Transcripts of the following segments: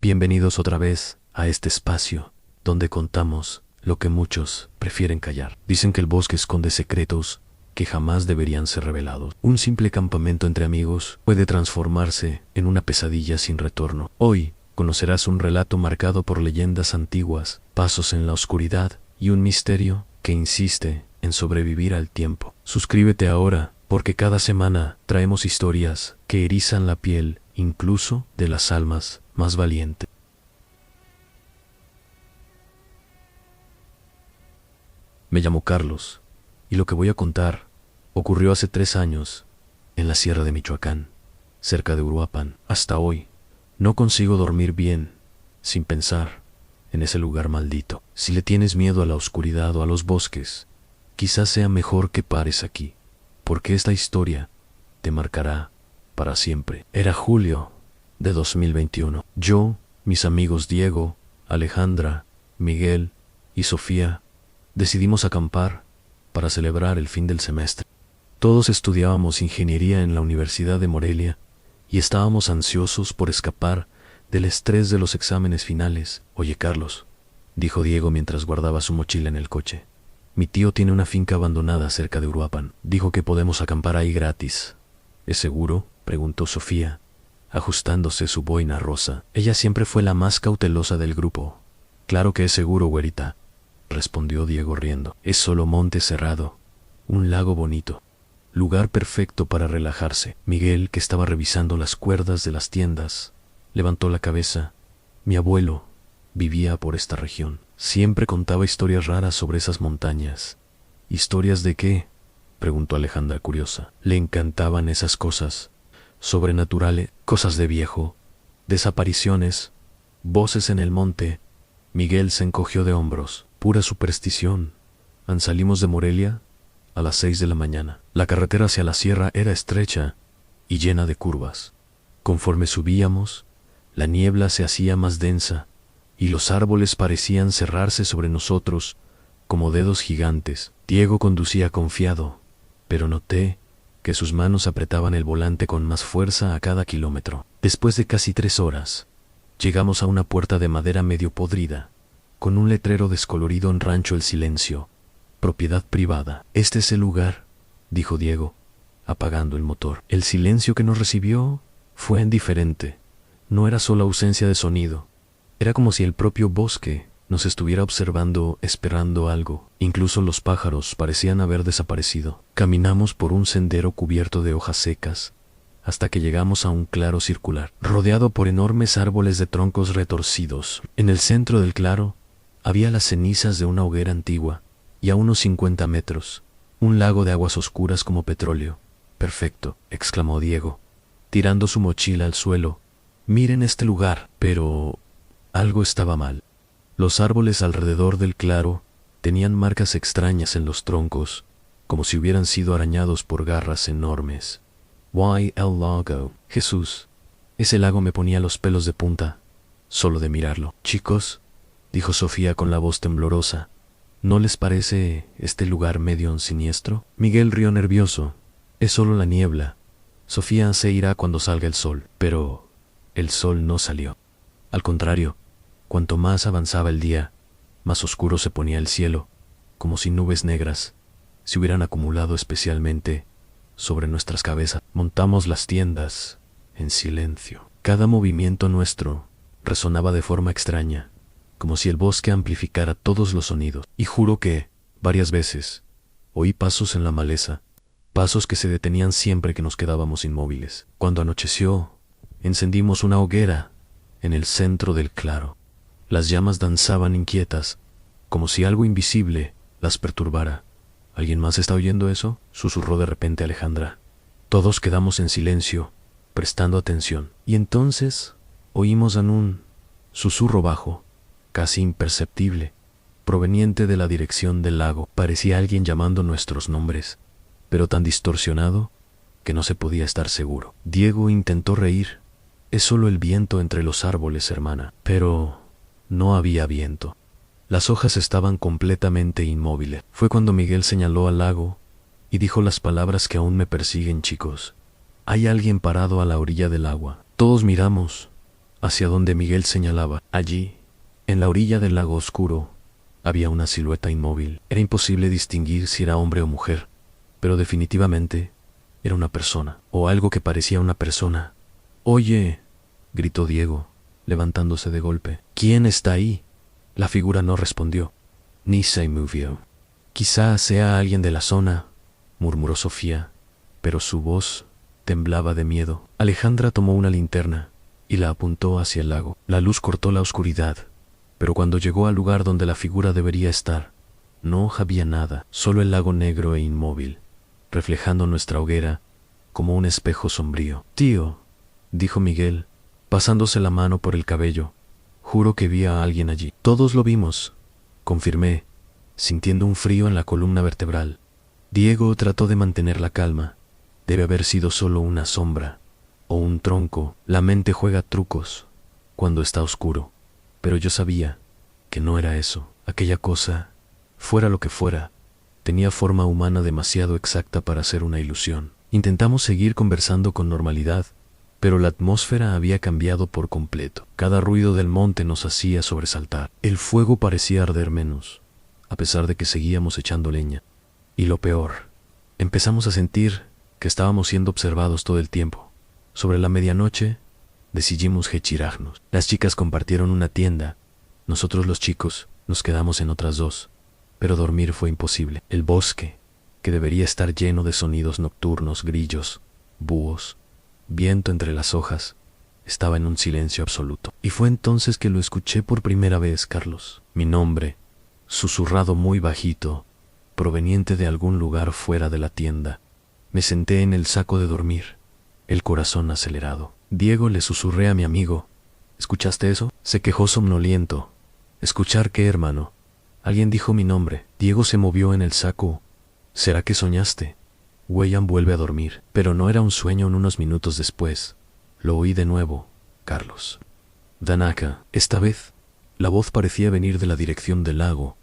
Bienvenidos otra vez a este espacio donde contamos lo que muchos prefieren callar. Dicen que el bosque esconde secretos que jamás deberían ser revelados. Un simple campamento entre amigos puede transformarse en una pesadilla sin retorno. Hoy conocerás un relato marcado por leyendas antiguas, pasos en la oscuridad y un misterio que insiste en sobrevivir al tiempo. Suscríbete ahora, porque cada semana traemos historias que erizan la piel incluso de las almas más valientes. Me llamo Carlos, y lo que voy a contar ocurrió hace 3 años en la sierra de Michoacán, cerca de Uruapan. Hasta hoy no consigo dormir bien sin pensar en ese lugar maldito. Si le tienes miedo a la oscuridad o a los bosques, quizás sea mejor que pares aquí, porque esta historia te marcará para siempre. Era julio de 2021. Yo, mis amigos Diego, Alejandra, Miguel y Sofía decidimos acampar para celebrar el fin del semestre. Todos estudiábamos ingeniería en la Universidad de Morelia y estábamos ansiosos por escapar del estrés de los exámenes finales. Oye, Carlos, dijo Diego mientras guardaba su mochila en el coche. Mi tío tiene una finca abandonada cerca de Uruapan. Dijo que podemos acampar ahí gratis. ¿Es seguro?, preguntó Sofía, ajustándose su boina rosa. Ella siempre fue la más cautelosa del grupo. Claro que es seguro, güerita, respondió Diego riendo. Es solo monte cerrado, un lago bonito, lugar perfecto para relajarse. Miguel, que estaba revisando las cuerdas de las tiendas, levantó la cabeza. Mi abuelo vivía por esta región. Siempre contaba historias raras sobre esas montañas. ¿Historias de qué?, preguntó Alejandra curiosa. Le encantaban esas cosas sobrenaturales, cosas de viejo, desapariciones, voces en el monte. Miguel se encogió de hombros. Pura superstición. Salimos de Morelia a las 6 de la mañana. La carretera hacia la sierra era estrecha y llena de curvas. Conforme subíamos, la niebla se hacía más densa y los árboles parecían cerrarse sobre nosotros como dedos gigantes. Diego conducía confiado, pero noté que sus manos apretaban el volante con más fuerza a cada kilómetro. Después de casi 3 horas, llegamos a una puerta de madera medio podrida, con un letrero descolorido en Rancho El Silencio, propiedad privada. Este es el lugar, dijo Diego, apagando el motor. El silencio que nos recibió fue indiferente. No era solo ausencia de sonido. Era como si el propio bosque nos estuviera observando, esperando algo. Incluso los pájaros parecían haber desaparecido. Caminamos por un sendero cubierto de hojas secas hasta que llegamos a un claro circular, rodeado por enormes árboles de troncos retorcidos. En el centro del claro había las cenizas de una hoguera antigua y a unos 50 metros, un lago de aguas oscuras como petróleo. Perfecto, exclamó Diego, tirando su mochila al suelo. Miren este lugar. Pero algo estaba mal. Los árboles alrededor del claro tenían marcas extrañas en los troncos, como si hubieran sido arañados por garras enormes. Why el lago? Jesús, ese lago me ponía los pelos de punta, solo de mirarlo. Chicos, dijo Sofía con la voz temblorosa, ¿no les parece este lugar medio siniestro? Miguel rió nervioso. Es solo la niebla. Sofía se irá cuando salga el sol. Pero el sol no salió. Al contrario, cuanto más avanzaba el día, más oscuro se ponía el cielo, como si nubes negras se hubieran acumulado especialmente sobre nuestras cabezas. Montamos las tiendas en silencio. Cada movimiento nuestro resonaba de forma extraña, como si el bosque amplificara todos los sonidos. Y juro que, varias veces, oí pasos en la maleza, pasos que se detenían siempre que nos quedábamos inmóviles. Cuando anocheció, encendimos una hoguera en el centro del claro. Las llamas danzaban inquietas, como si algo invisible las perturbara. ¿Alguien más está oyendo eso?, susurró de repente Alejandra. Todos quedamos en silencio, prestando atención. Y entonces oímos un susurro bajo, casi imperceptible, proveniente de la dirección del lago. Parecía alguien llamando nuestros nombres, pero tan distorsionado que no se podía estar seguro. Diego intentó reír. Es solo el viento entre los árboles, hermana. Pero no había viento. Las hojas estaban completamente inmóviles. Fue cuando Miguel señaló al lago y dijo las palabras que aún me persiguen, chicos. Hay alguien parado a la orilla del agua. Todos miramos, hacia donde Miguel señalaba. Allí, en la orilla del lago oscuro, había una silueta inmóvil. Era imposible distinguir si era hombre o mujer, pero definitivamente era una persona, o algo que parecía una persona. «Oye», gritó Diego, levantándose de golpe. «¿Quién está ahí?» La figura no respondió, ni se movió. «Quizá sea alguien de la zona», murmuró Sofía, pero su voz temblaba de miedo. Alejandra tomó una linterna y la apuntó hacia el lago. La luz cortó la oscuridad, pero cuando llegó al lugar donde la figura debería estar, no había nada, solo el lago negro e inmóvil, reflejando nuestra hoguera como un espejo sombrío. «Tío», dijo Miguel, pasándose la mano por el cabello, «juro que vi a alguien allí». «Todos lo vimos», confirmé, sintiendo un frío en la columna vertebral. Diego trató de mantener la calma. «Debe haber sido solo una sombra, o un tronco. La mente juega trucos cuando está oscuro». Pero yo sabía que no era eso. Aquella cosa, fuera lo que fuera, tenía forma humana demasiado exacta para ser una ilusión. Intentamos seguir conversando con normalidad, pero la atmósfera había cambiado por completo. Cada ruido del monte nos hacía sobresaltar. El fuego parecía arder menos, a pesar de que seguíamos echando leña. Y lo peor, empezamos a sentir que estábamos siendo observados todo el tiempo. Sobre la medianoche, decidimos retirarnos. Las chicas compartieron una tienda. Nosotros los chicos nos quedamos en otras dos. Pero dormir fue imposible. El bosque, que debería estar lleno de sonidos nocturnos, grillos, búhos, viento entre las hojas, estaba en un silencio absoluto. Y fue entonces que lo escuché por primera vez, Carlos. Mi nombre, susurrado muy bajito, proveniente de algún lugar fuera de la tienda. Me senté en el saco de dormir, el corazón acelerado. «Diego», le susurré a mi amigo. «¿Escuchaste eso?». Se quejó somnoliento. «¿Escuchar qué, hermano?». Alguien dijo mi nombre. Diego se movió en el saco. «¿Será que soñaste?». William vuelve a dormir, pero no era un sueño. Unos minutos después, lo oí de nuevo, Carlos. «Danaka». Esta vez, la voz parecía venir de la dirección del lago.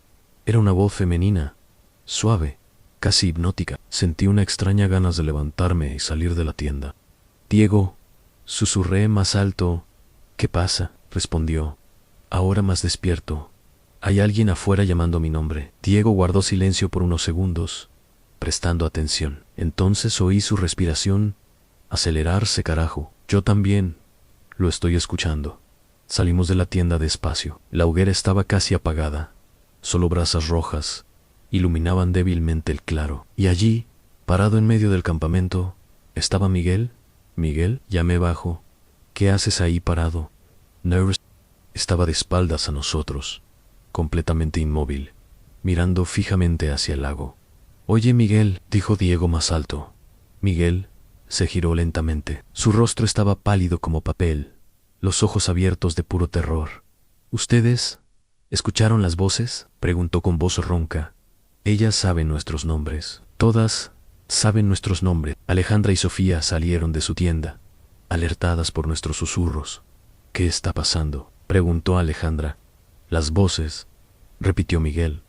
Era una voz femenina, suave, casi hipnótica. Sentí una extraña ganas de levantarme y salir de la tienda. «Diego», susurré más alto. «¿Qué pasa?», respondió, ahora más despierto. «Hay alguien afuera llamando mi nombre». Diego guardó silencio por unos segundos, prestando atención. Entonces oí su respiración acelerarse. «Carajo, yo también lo estoy escuchando». Salimos de la tienda despacio. La hoguera estaba casi apagada. Solo brasas rojas iluminaban débilmente el claro. Y allí, parado en medio del campamento, estaba Miguel. «Miguel», llamé bajo. «¿Qué haces ahí parado?». Nervous estaba de espaldas a nosotros, completamente inmóvil, mirando fijamente hacia el lago. «Oye, Miguel», dijo Diego más alto. Miguel se giró lentamente. Su rostro estaba pálido como papel, los ojos abiertos de puro terror. «¿Ustedes escucharon las voces?», preguntó con voz ronca. «Ellas saben nuestros nombres. Todas saben nuestros nombres». Alejandra y Sofía salieron de su tienda, alertadas por nuestros susurros. «¿Qué está pasando?», preguntó Alejandra. «Las voces», repitió Miguel,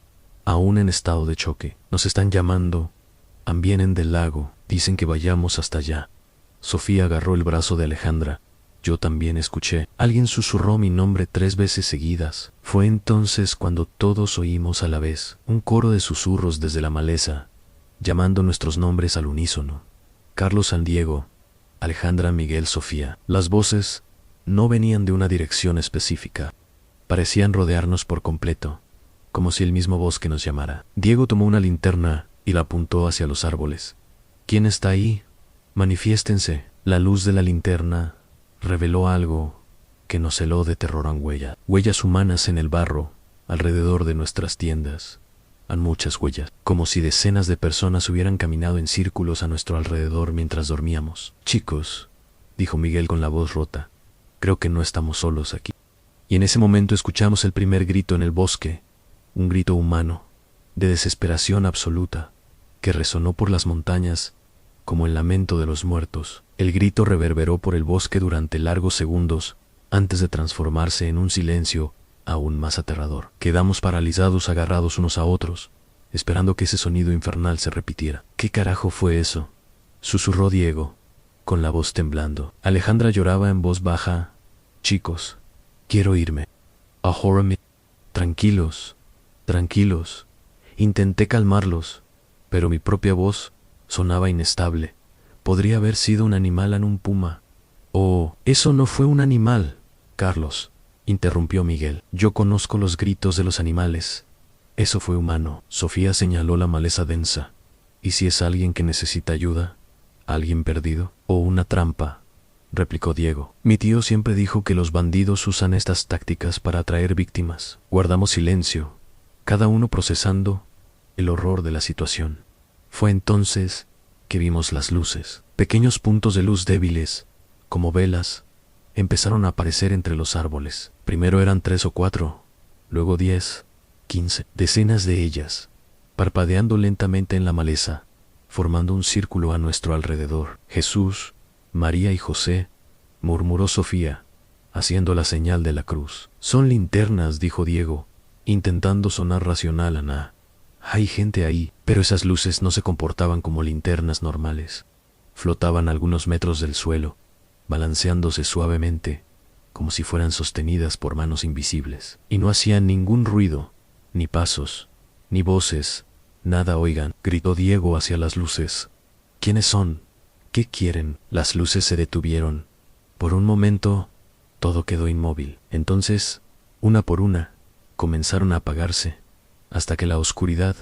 aún en estado de choque. «Nos están llamando. Vienen del lago. Dicen que vayamos hasta allá». Sofía agarró el brazo de Alejandra. Yo también escuché. Alguien susurró mi nombre 3 veces seguidas. Fue entonces cuando todos oímos a la vez un coro de susurros desde la maleza, llamando nuestros nombres al unísono. Carlos, San Diego, Alejandra, Miguel, Sofía. Las voces no venían de una dirección específica. Parecían rodearnos por completo, como si el mismo bosque nos llamara. Diego tomó una linterna y la apuntó hacia los árboles. «¿Quién está ahí? Manifiéstense». La luz de la linterna reveló algo que nos heló de terror. Huellas humanas en el barro, alrededor de nuestras tiendas. Muchas huellas, como si decenas de personas hubieran caminado en círculos a nuestro alrededor mientras dormíamos. «Chicos», dijo Miguel con la voz rota, «creo que no estamos solos aquí». Y en ese momento escuchamos el primer grito en el bosque, un grito humano, de desesperación absoluta, que resonó por las montañas como el lamento de los muertos. El grito reverberó por el bosque durante largos segundos, antes de transformarse en un silencio aún más aterrador. Quedamos paralizados, agarrados unos a otros, esperando que ese sonido infernal se repitiera. «¿Qué carajo fue eso?», susurró Diego, con la voz temblando. Alejandra lloraba en voz baja. Chicos, quiero irme. Ahora me... Tranquilos, tranquilos. Intenté calmarlos, pero mi propia voz sonaba inestable. Podría haber sido un animal en un puma. Oh, eso no fue un animal, Carlos, interrumpió Miguel. Yo conozco los gritos de los animales. Eso fue humano. Sofía señaló la maleza densa. ¿Y si es alguien que necesita ayuda? ¿Alguien perdido? ¿O una trampa? Replicó Diego. Mi tío siempre dijo que los bandidos usan estas tácticas para atraer víctimas. Guardamos silencio, cada uno procesando el horror de la situación. Fue entonces que vimos las luces. Pequeños puntos de luz débiles, como velas, empezaron a aparecer entre los árboles. Primero eran 3 o 4, luego 10, 15, decenas de ellas, parpadeando lentamente en la maleza, formando un círculo a nuestro alrededor. Jesús, María y José, murmuró Sofía, haciendo la señal de la cruz. Son linternas, dijo Diego, intentando sonar racional. Ana. Hay gente ahí, pero esas luces no se comportaban como linternas normales. Flotaban a algunos metros del suelo, balanceándose suavemente, como si fueran sostenidas por manos invisibles. Y no hacían ningún ruido, ni pasos, ni voces, nada. Oigan, gritó Diego hacia las luces. ¿Quiénes son? ¿Qué quieren? Las luces se detuvieron. Por un momento, todo quedó inmóvil. Entonces, una por una, comenzaron a apagarse, hasta que la oscuridad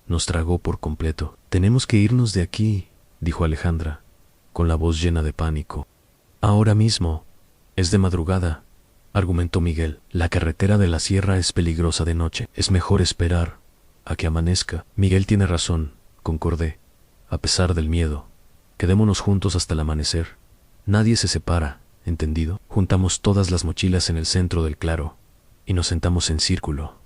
nos tragó por completo. Tenemos que irnos de aquí, dijo Alejandra, con la voz llena de pánico. Ahora mismo. Es de madrugada, argumentó Miguel. La carretera de la sierra es peligrosa de noche. Es mejor esperar a que amanezca. Miguel tiene razón, concordé, a pesar del miedo. Quedémonos juntos hasta el amanecer. Nadie se separa, ¿entendido? Juntamos todas las mochilas en el centro del claro y nos sentamos en círculo,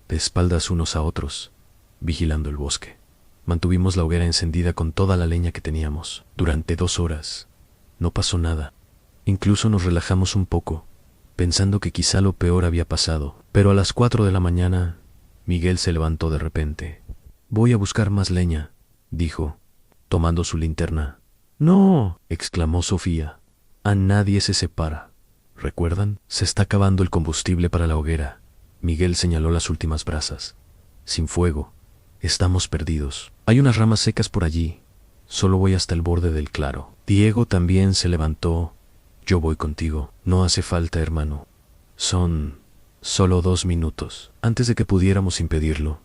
de espaldas unos a otros, vigilando el bosque. Mantuvimos la hoguera encendida con toda la leña que teníamos. Durante 2 horas. No pasó nada. Incluso nos relajamos un poco, pensando que quizá lo peor había pasado. Pero a las 4 de la mañana, Miguel se levantó de repente. Voy a buscar más leña, dijo, tomando su linterna. No, exclamó Sofía. A nadie se separa. ¿Recuerdan? Se está acabando el combustible para la hoguera. Miguel señaló las últimas brasas. Sin fuego. Estamos perdidos. Hay unas ramas secas por allí. Solo voy hasta el borde del claro. Diego también se levantó. Yo voy contigo. No hace falta, hermano. Son solo 2 minutos. Antes de que pudiéramos impedirlo,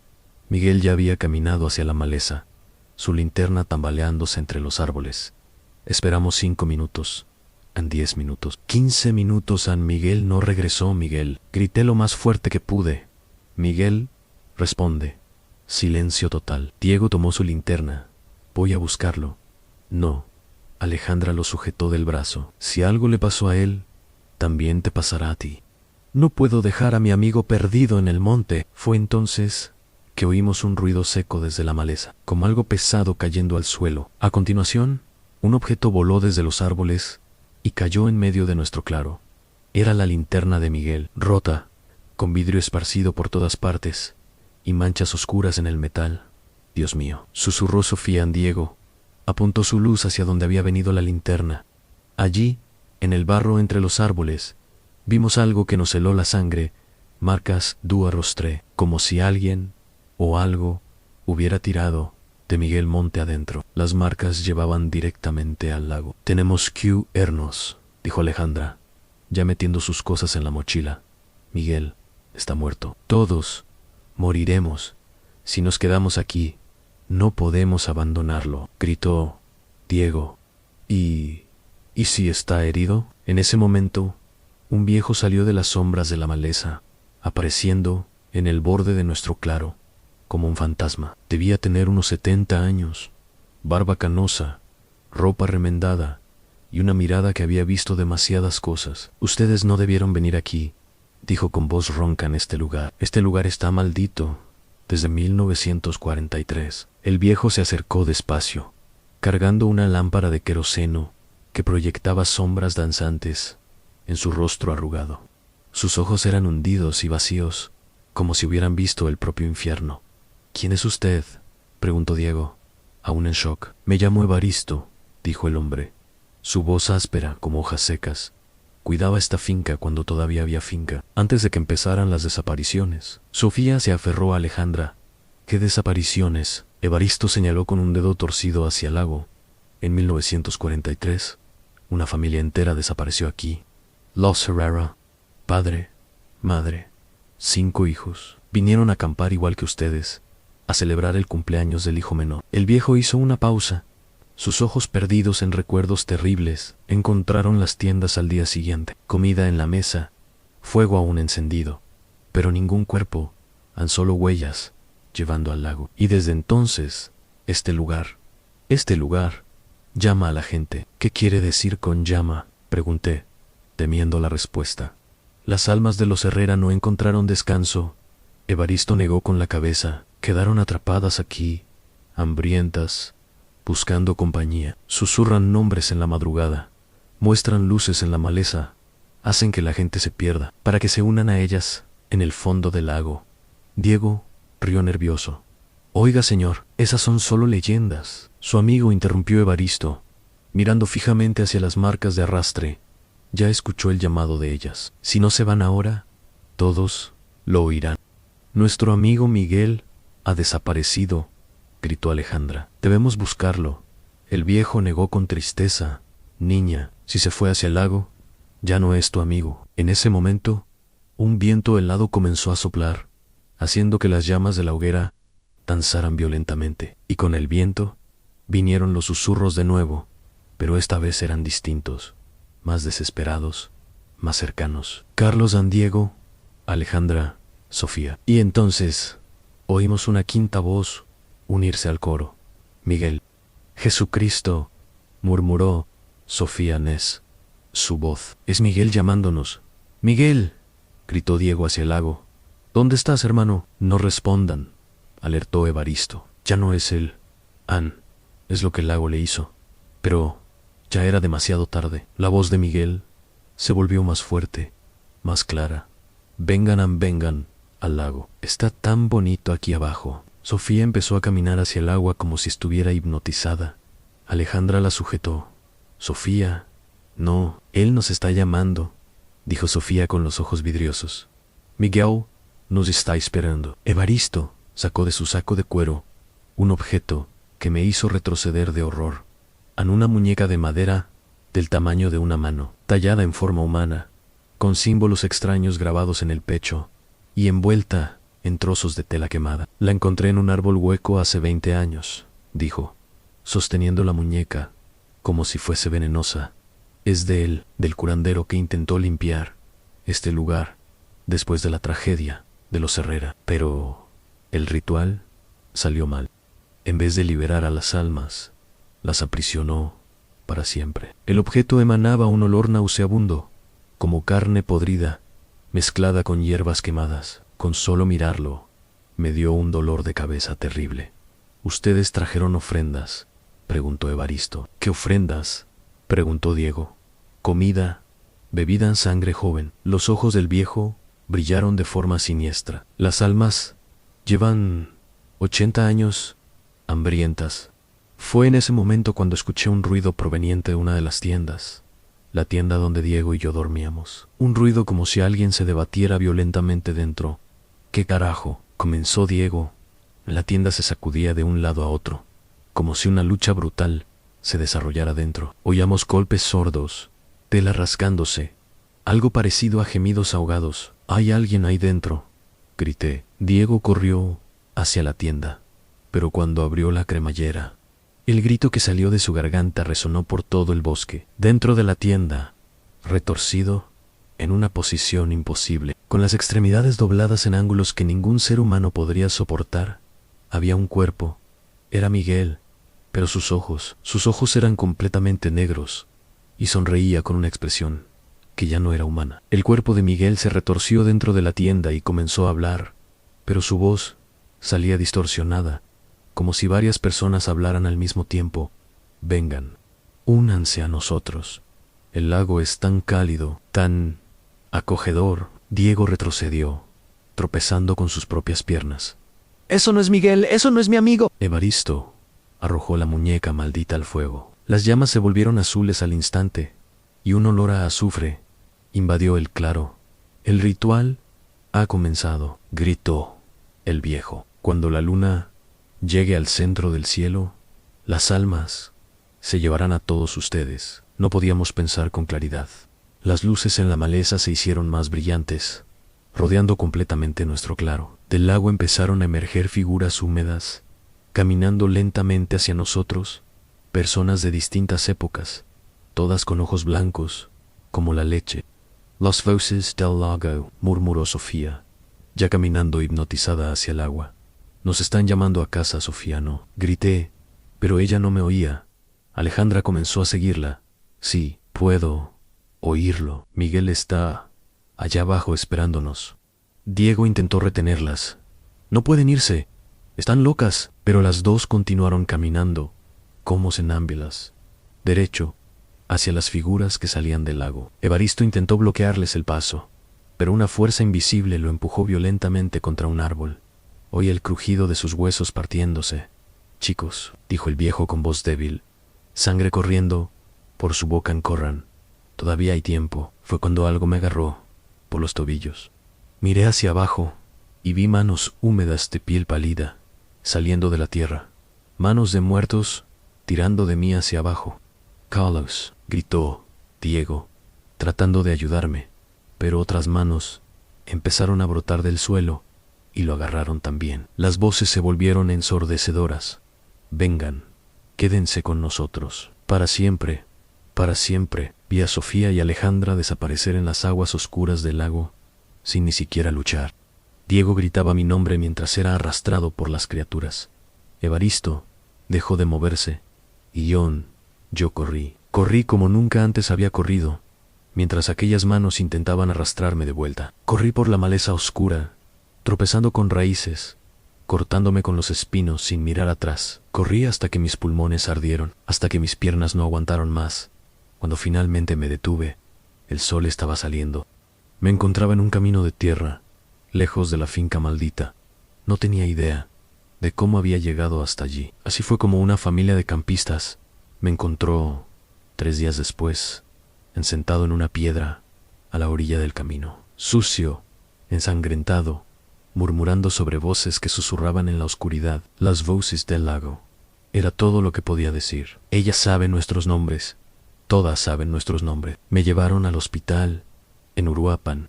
Miguel ya había caminado hacia la maleza, su linterna tambaleándose entre los árboles. Esperamos 5 minutos. En 10 minutos. 15 minutos. Miguel no regresó. Miguel. Grité lo más fuerte que pude. Miguel, responde. Silencio total. Diego tomó su linterna. Voy a buscarlo. No. Alejandra lo sujetó del brazo. Si algo le pasó a él, también te pasará a ti. No puedo dejar a mi amigo perdido en el monte. Fue entonces que oímos un ruido seco desde la maleza, como algo pesado cayendo al suelo. A continuación, un objeto voló desde los árboles y cayó en medio de nuestro claro. Era la linterna de Miguel, rota, con vidrio esparcido por todas partes y manchas oscuras en el metal. Dios mío, susurró Sofía. Diego apuntó su luz hacia donde había venido la linterna. Allí, en el barro entre los árboles, vimos algo que nos heló la sangre, marcas du rostre, como si alguien o algo hubiera tirado de Miguel monte adentro. Las marcas llevaban directamente al lago. Tenemos que irnos, dijo Alejandra, ya metiendo sus cosas en la mochila. Miguel está muerto. Todos moriremos si nos quedamos aquí. No podemos abandonarlo, gritó Diego. ¿Y si está herido? En ese momento, un viejo salió de las sombras de la maleza, apareciendo en el borde de nuestro claro, como un fantasma. Debía tener unos 70 años, barba canosa, ropa remendada y una mirada que había visto demasiadas cosas. Ustedes no debieron venir aquí, dijo con voz ronca. En este lugar está maldito desde 1943. El viejo se acercó despacio, cargando una lámpara de queroseno que proyectaba sombras danzantes en su rostro arrugado. Sus ojos eran hundidos y vacíos, como si hubieran visto el propio infierno. ¿Quién es usted?, preguntó Diego, aún en shock. Me llamo Evaristo, dijo el hombre, su voz áspera como hojas secas. Cuidaba esta finca cuando todavía había finca, antes de que empezaran las desapariciones. Sofía se aferró a Alejandra. ¿Qué desapariciones? Evaristo señaló con un dedo torcido hacia el lago. En 1943, una familia entera desapareció aquí. Los Herrera, padre, madre, 5 hijos, vinieron a acampar igual que ustedes, a celebrar el cumpleaños del hijo menor. El viejo hizo una pausa. Sus ojos perdidos en recuerdos terribles encontraron las tiendas al día siguiente, comida en la mesa, fuego aún encendido, pero ningún cuerpo, tan solo huellas, llevando al lago. Y desde entonces, este lugar, llama a la gente. ¿Qué quiere decir con llama?, pregunté, temiendo la respuesta. Las almas de los Herrera no encontraron descanso. Evaristo negó con la cabeza. Quedaron atrapadas aquí, hambrientas, buscando compañía. Susurran nombres en la madrugada, muestran luces en la maleza, hacen que la gente se pierda, para que se unan a ellas en el fondo del lago. Diego rió nervioso. Oiga, señor, esas son solo leyendas. Su amigo interrumpió Evaristo, mirando fijamente hacia las marcas de arrastre. Ya escuchó el llamado de ellas. Si no se van ahora, todos lo oirán. Nuestro amigo Miguel ha desaparecido, gritó Alejandra. Debemos buscarlo. El viejo negó con tristeza. Niña, si se fue hacia el lago, ya no es tu amigo. En ese momento, un viento helado comenzó a soplar, haciendo que las llamas de la hoguera danzaran violentamente. Y con el viento, vinieron los susurros de nuevo, pero esta vez eran distintos, más desesperados, más cercanos. Carlos, Dan Diego, Alejandra, Sofía. Y entonces, oímos una quinta voz unirse al coro. Miguel. Jesucristo, murmuró Sofía Nes. Su voz. Es Miguel llamándonos. Miguel, gritó Diego hacia el lago. ¿Dónde estás, hermano? No respondan, alertó Evaristo. Ya no es él. Ann, es lo que el lago le hizo. Pero ya era demasiado tarde. La voz de Miguel se volvió más fuerte, más clara. Vengan, Ann, vengan al lago. Está tan bonito aquí abajo. Sofía empezó a caminar hacia el agua como si estuviera hipnotizada. Alejandra la sujetó. Sofía, no, él nos está llamando, dijo Sofía con los ojos vidriosos. Miguel nos está esperando. Evaristo sacó de su saco de cuero un objeto que me hizo retroceder de horror. En una muñeca de madera del tamaño de una mano, tallada en forma humana, con símbolos extraños grabados en el pecho y envuelta en trozos de tela quemada. La encontré en un árbol hueco hace 20 años, dijo, sosteniendo la muñeca como si fuese venenosa. Es de él, del curandero que intentó limpiar este lugar después de la tragedia de los Herrera. Pero el ritual salió mal. En vez de liberar a las almas, las aprisionó para siempre. El objeto emanaba un olor nauseabundo, como carne podrida, mezclada con hierbas quemadas. Con solo mirarlo, me dio un dolor de cabeza terrible. ¿Ustedes trajeron ofrendas?, preguntó Evaristo. ¿Qué ofrendas?, preguntó Diego. Comida, bebida en sangre joven. Los ojos del viejo brillaron de forma siniestra. Las almas llevan 80 años hambrientas. Fue en ese momento cuando escuché un ruido proveniente de una de las tiendas, la tienda donde Diego y yo dormíamos. Un ruido como si alguien se debatiera violentamente dentro. ¿Qué carajo?, comenzó Diego. La tienda se sacudía de un lado a otro, como si una lucha brutal se desarrollara dentro. Oíamos golpes sordos, tela rasgándose, algo parecido a gemidos ahogados. «Hay alguien ahí dentro», grité. Diego corrió hacia la tienda, pero cuando abrió la cremallera, el grito que salió de su garganta resonó por todo el bosque. Dentro de la tienda, retorcido, en una posición imposible, con las extremidades dobladas en ángulos que ningún ser humano podría soportar, había un cuerpo. Era Miguel, pero sus ojos eran completamente negros, y sonreía con una expresión que ya no era humana. El cuerpo de Miguel se retorció dentro de la tienda y comenzó a hablar, pero su voz salía distorsionada, como si varias personas hablaran al mismo tiempo. Vengan, únanse a nosotros. El lago es tan cálido, tan acogedor. Diego retrocedió, tropezando con sus propias piernas. «Eso no es Miguel, eso no es mi amigo». Evaristo arrojó la muñeca maldita al fuego. Las llamas se volvieron azules al instante, y un olor a azufre invadió el claro. El ritual ha comenzado, gritó el viejo. Cuando la luna llegue al centro del cielo, las almas se llevarán a todos ustedes. No podíamos pensar con claridad. Las luces en la maleza se hicieron más brillantes, rodeando completamente nuestro claro. Del lago empezaron a emerger figuras húmedas, caminando lentamente hacia nosotros, personas de distintas épocas, todas con ojos blancos, como la leche. Las voces del lago, murmuró Sofía, ya caminando hipnotizada hacia el agua. Nos están llamando a casa, Sofía, no. Grité, pero ella no me oía. Alejandra comenzó a seguirla. Sí, puedo oírlo. Miguel está allá abajo esperándonos. Diego intentó retenerlas. No pueden irse. Están locas. Pero las dos continuaron caminando, como cenámbulas, derecho, hacia las figuras que salían del lago. Evaristo intentó bloquearles el paso, pero una fuerza invisible lo empujó violentamente contra un árbol. Oí el crujido de sus huesos partiéndose. Chicos, dijo el viejo con voz débil, sangre corriendo por su boca en Corran. Todavía hay tiempo. Fue cuando algo me agarró por los tobillos. Miré hacia abajo y vi manos húmedas de piel pálida saliendo de la tierra. Manos de muertos tirando de mí hacia abajo. Carlos, gritó Diego, tratando de ayudarme, pero otras manos empezaron a brotar del suelo y lo agarraron también. Las voces se volvieron ensordecedoras. Vengan, quédense con nosotros. Para siempre, para siempre. Vi a Sofía y Alejandra desaparecer en las aguas oscuras del lago, sin ni siquiera luchar. Diego gritaba mi nombre mientras era arrastrado por las criaturas. Evaristo dejó de moverse, y yo corrí. Corrí como nunca antes había corrido, mientras aquellas manos intentaban arrastrarme de vuelta. Corrí por la maleza oscura, tropezando con raíces, cortándome con los espinos sin mirar atrás. Corrí hasta que mis pulmones ardieron, hasta que mis piernas no aguantaron más. Cuando finalmente me detuve, el sol estaba saliendo. Me encontraba en un camino de tierra, lejos de la finca maldita. No tenía idea de cómo había llegado hasta allí. Así fue como una familia de campistas me encontró 3 días después, ensentado en una piedra a la orilla del camino, sucio, ensangrentado, murmurando sobre voces que susurraban en la oscuridad. Las voces del lago. Era todo lo que podía decir. Ellas saben nuestros nombres. Todas saben nuestros nombres. Me llevaron al hospital en Uruapan.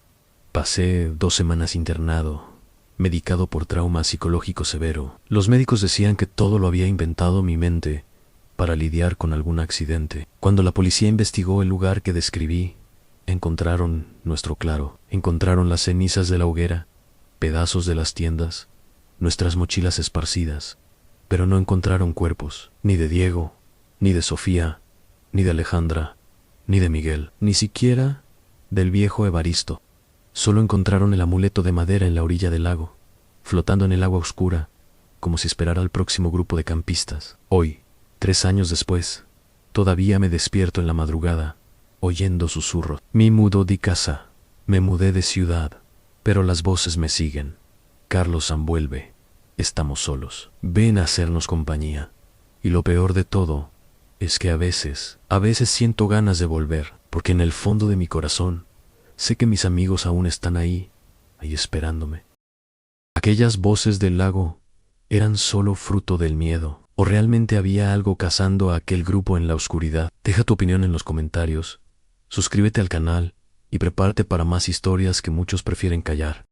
Pasé 2 semanas internado, medicado por trauma psicológico severo. Los médicos decían que todo lo había inventado mi mente para lidiar con algún accidente. Cuando la policía investigó el lugar que describí, encontraron nuestro claro. Encontraron las cenizas de la hoguera, pedazos de las tiendas, nuestras mochilas esparcidas, pero no encontraron cuerpos, ni de Diego, ni de Sofía, ni de Alejandra, ni de Miguel, ni siquiera del viejo Evaristo. Solo encontraron el amuleto de madera en la orilla del lago, flotando en el agua oscura, como si esperara al próximo grupo de campistas. Hoy, 3 años después, todavía me despierto en la madrugada, oyendo susurros. Me mudó de casa, me mudé de ciudad, pero las voces me siguen. Carlos envuelve, estamos solos. Ven a hacernos compañía. Y lo peor de todo es que a veces siento ganas de volver, porque en el fondo de mi corazón sé que mis amigos aún están ahí esperándome. Aquellas voces del lago eran solo fruto del miedo, o realmente había algo cazando a aquel grupo en la oscuridad. Deja tu opinión en los comentarios, suscríbete al canal y prepárate para más historias que muchos prefieren callar.